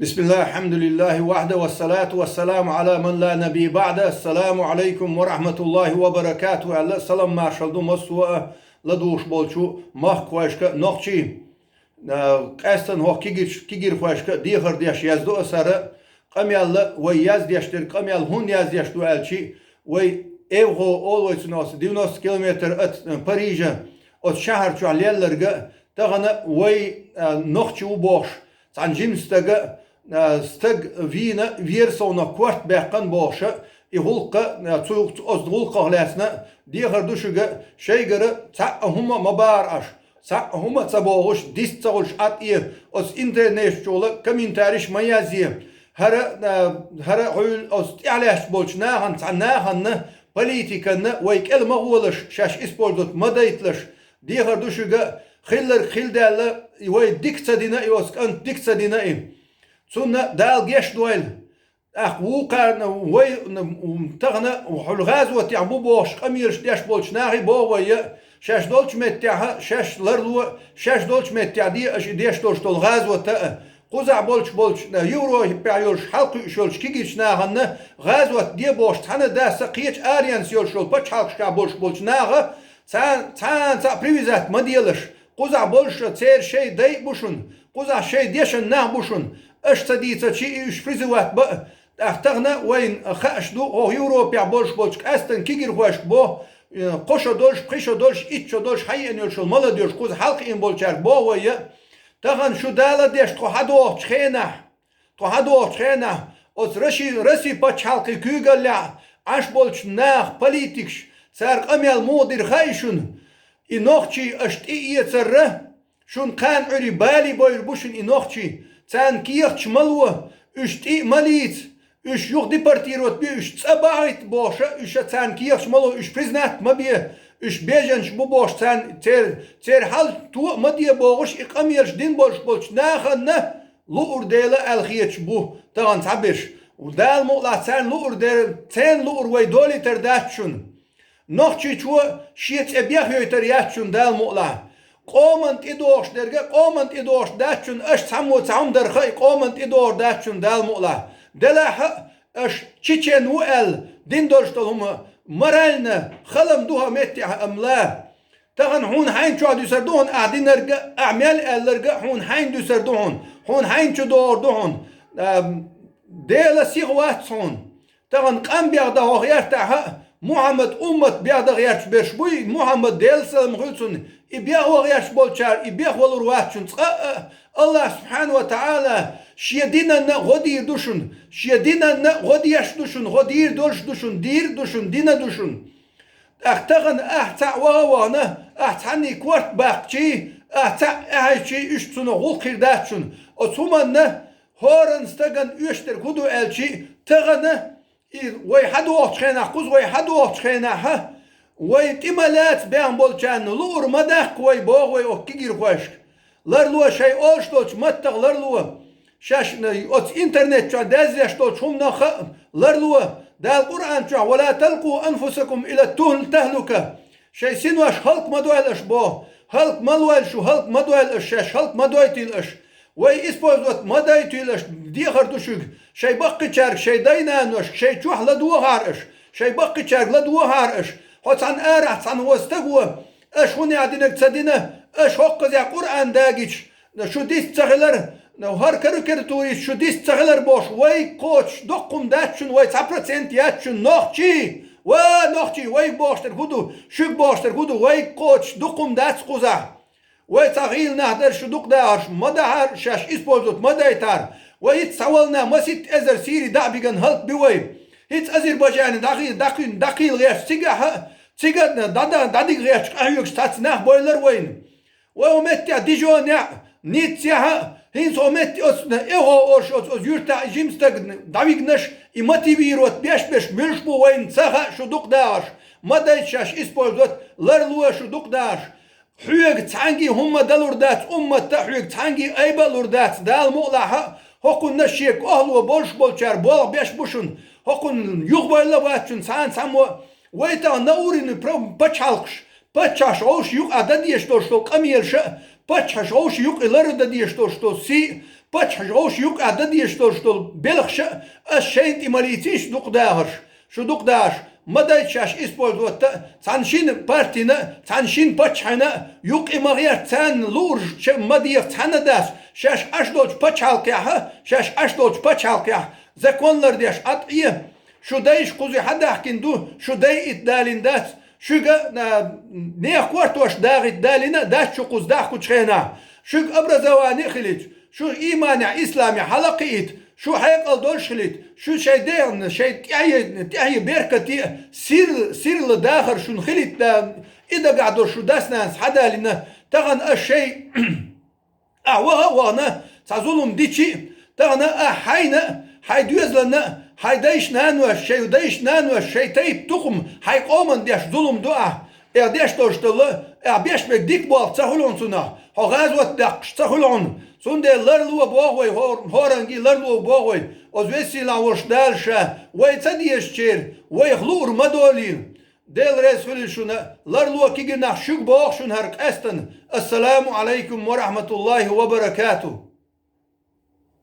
Bismillah, elhamdülillahi vahde ve salatu ve selamu ala men la nebi ba'de. Esselamu aleyküm ve rahmetullahi ve berekatuhu. Allah salam marşaldu masua la duş bolçu mah koşka nokçi. Qastan ho kigir koşka dihar diş yazdı asarı. Qamyalla ve yaz diştir qamyal hun yaz diştu elçi ve evho always nos 90 kilometre at Paris'e от şehir çuallerge tağana ve nokçi u boş. Sanjimstega stag vina viersona kwart beqan boşa ihulqa tsuq ozdulqa hlasna diğer düşüge şeygere ta huma mabar aş sa huma taboğuş dis tsaguş at i os internet çola komentariş mayazi hara hul os alaş bolçna han sana han politikanı ve kelme oluş şaş isportot madaytlaş diğer düşüge خيلر خيل دال وي ديكتدينا يوس كان ديكتدينا ثم دال جيش دويل وقعنا وي تغنا الغازوة تاع بوش قميرش داش بولش ناغي بويا شاش دولش متاعها شاش لرلو شاش دولش متاع دي اش داش دولش دول غازوة تاع قزع بولش يورو بيعيوش حلق شولش كيجيش ناغنا غازوة دي بوش تانا داس قيش اريانس يولشول باش حلق كا بولش ناغا تان привязать مديلش قزع بولش تير شيء داي بوشن قزع شيء ديشن ناه بوشن اش تديتا شي اش فريزوات بقى اختغنا وين خاش دو او يوروبيا بولش استن كيجر واش بو قشو دولش اتشو دولش حي ان يلشل مالا ديوش قز حلق ان بولشار بو ويا تغن شو دالا ديش تو هادو تخينا اوز رشي باچ حلقي كيغلا اش بولش ناه политикш سار قميال مودير خايشون إنوخشي أشتئية سرة شون قان عري بالي بوير بوشن إنوخشي تان كيخش ملوه اشتئ مليت اش يوخ ديبارتيروت بي اش تسابعيت بوشا اش تان كيخش ملوه اش بريزنات مبيه اش بيجنش بوش تان تير حال تو مديه بوغش إقاميرش دين بولش ناخن لؤر ديلا الخيتش بو تغان تعبش ودال مقلا تان لؤر ديل تان لؤر ويدولي ترداتشون نخشي شو شيت أبيح يترياتشون دال مقلا قومنت قومنت إدوش داتشون أش تعم درخي قومنت إدور داتشون دال مقلا دلاح أش تشين وقال دين دورشتلهم مرالنا خلم دوها متع أملا تغن هون حين شو عدو سردون قاعدين نرجع أعمال الرجع هون حين دو سردون هون حين شو دور دون ديلا سيغوات هون تغن قام بيغدا وغيرتها محمد أمت بيعد غيرش بشبوي محمد ديل سلام غيرسون إبيع وغيرش بولشار إبيع ولرواتشون الله سبحانه وتعالى شيدينا غدي دوشون شيدينا غدي يش دوشون غدير دولش دوشون دير دوشون دينا دوشون أختغن أحتع وغوانا أحتعني كورت باقشي أحتع أحيشي إشتسونا غول خيرداتشون أتومنا هورن استغن يشتر كدو ألشي تغنى وي حدو أتخينا قوز وي حدو أتخينا ها وي تمالات بيان بولشان لور مداق وي بوغ وي أكيجير خوشك لرلو شي أولشتوش متغ لرلو شاش أت إنترنت شو دازيشتوش هم نخ لرلو دا القرآن شو ولا تلقوا أنفسكم إلى التهلكة شي سينواش هلق مدوالش بو هلق ملوالشو هلق مدوالش شاش هلق مدوالتيلش وي إسبوزوت مدايتيلش ديخر دوشوك شي بقي شارك شي داينانوش شي تشوح لدو هارش شي بقي شارك لدو هارش حوت عن آرح عن وستقوى اش هوني عدينك تسدينا اش حق زي قرآن داقيش شو ديس تغلر نو هار كرتوريس شو ديس تغلر بوش وي كوتش دقم داتشون وي 9% ياتشون نوخشي وي بوشتر هدو شوك بوشتر هدو وي كوتش دقم داتس قوزا ويتغيل نهدر شدوق دارش مدهر شاش إسبوزوت مدايتار ويتسولنا مسيت أزر سيري دعبيغن هلق بوي هيت أزربيجان دقيل غيش تيغا دادي غيش أهيوك ستاتناه بويلر وين ومتع ديجون نيتسيها هينس ومتع أسنا إيهو أوش يرتا جيمستاق دعبيغنش إماتيبيروت بيش ملشبو وين ساها شدوق دارش مدايت شاش إسبوزوت لرلوه شدوق دارش حيق تانجي هم دلور دات أمة حيق تانجي أيبا لور دات دال مقلعها هكون نشيك أهلو بولشار بول بيش بوشن هكون يغبايلا باتشن سامو ويتا نورين بچالقش بچاش أوش يوق عدديش دوشتو قميرش بچاش أوش يوق إلارو دديش دوشتو سي بتش حجوش يوك عدد يشتول بلخ الشين تماليتيش دوق داهرش شو دوق داش ما دايتشاش اسبول دوت تانشين بارتينا تانشين بتشحنا يوك إمغير تان لورج ما ديف تانا داس شاش أشدوج بتشالكيها شاش أشدوج بتشالكيها زكونلر ديش أطية شو دايش قوزي حدا حكيندو شو داي إتدالين داس شوغا نيخ كوارتوش داغي دالينا داش شو قوز داخ كوشخينا شوغ أبرزواني خليت شو إيمانع إسلامي حلقيت شو حيقل دول خليت شو شيدين شي تحيي بيركتي سير لداخر شو نخليت إذا قعدوا شو داس ناس حدا لنا تغن الشيء وانا تعزولهم ديتشي تغن حينا حيدوز لنا حيدايش نانو الشيء ودايش نانو الشيء تايب تقم حيقومن ديش ظلم دعاء ديش توشتله بيش بك ديك بوال تسهلون سنا غازوة دقش تسهلون سون دي لرلو بوغوي هورنجي لرلو بوغوي وزويسي لاورش دالشا ويتسديش تشير ويخلور مدولي ديل رسول شنا لرلو كيجي نحشوك بوغ شن هرق استن السلام عليكم ورحمة الله وبركاته